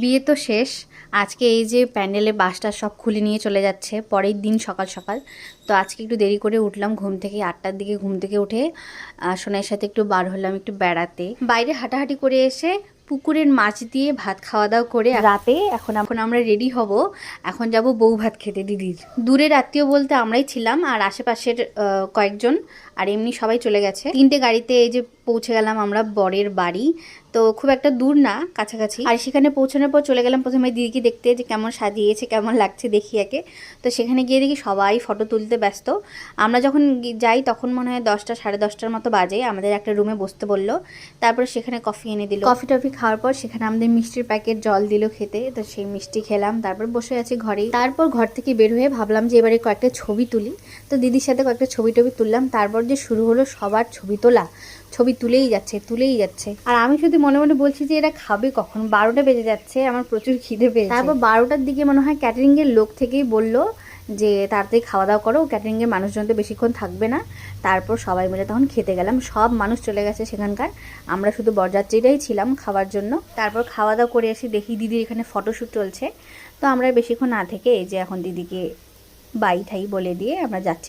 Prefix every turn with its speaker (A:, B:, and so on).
A: বিয়ে তো শেষ। আজকে এই যে প্যান্ডেলের বাসটা সব খুলে নিয়ে চলে যাচ্ছে পরের দিন সকাল সকাল। তো আজকে একটু দেরি করে উঠলাম ঘুম থেকে, 8টার দিকে ঘুম থেকে উঠে সোনাইয়ের সাথে একটু বার হলাম একটু বেড়াতে। বাইরে হাঁটাহাঁটি করে এসে পুকুরের মাছ দিয়ে ভাত খাওয়া দাওয়া করে রাতে এখন আমরা রেডি হব। এখন যাব বউ ভাত খেতে দিদির। দূরের আত্মীয় বলতে আমরাই ছিলাম, আর আশেপাশের কয়েকজন, আর এমনি সবাই চলে গেছে। 3টে গাড়িতে এই যে পৌঁছে গেলাম আমরা বরের বাড়ি। তো খুব একটা দূর না, কাছাকাছি। আর সেখানে পৌঁছানোর পর চলে গেলাম প্রথমে দিদিকে দেখতে যে কেমন সাজিয়েছে, কেমন লাগছে দেখি একে। তো সেখানে গিয়ে দেখি সবাই ফটো তুলতে ব্যস্ত। আমরা যখন যাই তখন মনে হয় 10টা সাড়ে 10টার মতো বাজে। আমাদের একটা রুমে বসতে বললো, তারপর সেখানে কফি এনে দিল। কফি টফি খাওয়ার পর সেখানে আমাদের মিষ্টির প্যাকেট জল দিল খেতে। তো সেই মিষ্টি খেলাম, তারপর বসে আছি ঘরেই। তারপর ঘর থেকে বের হয়ে ভাবলাম যে এবারে কয়েকটা ছবি তুলি। তো দিদির সাথে কয়েকটা ছবি টবি তুললাম। তারপর যে শুরু হলো সবার ছবি তোলা, ছবি তুলেই যাচ্ছে। আর আমি শুধু মনে মনে বলছি যে এরা খাবে কখন, 12টা বেজে যাচ্ছে, আমার প্রচুর খিদে পেয়েছে। তারপর 12টার দিকে মনে হয় ক্যাটারিংয়ের লোক থেকেই বলল যে তাড়াতাড়ি খাওয়া দাওয়া করো, ক্যাটারিংয়ের মানুষজন তো বেশিক্ষণ থাকবে না। তারপর সবাই মিলে তখন খেতে গেলাম। সব মানুষ চলে গেছে সেখানকার, আমরা শুধু বরযাত্রীরাই ছিলাম খাওয়ার জন্য। তারপর খাওয়া দাওয়া করে এসে দেখি দিদির এখানে ফটোশ্যুট চলছে। তো আমরা বেশিক্ষণ না থেকে এই যে এখন দিদিকে বাই ঠাই বলে দিয়ে আমরা যাচ্ছি।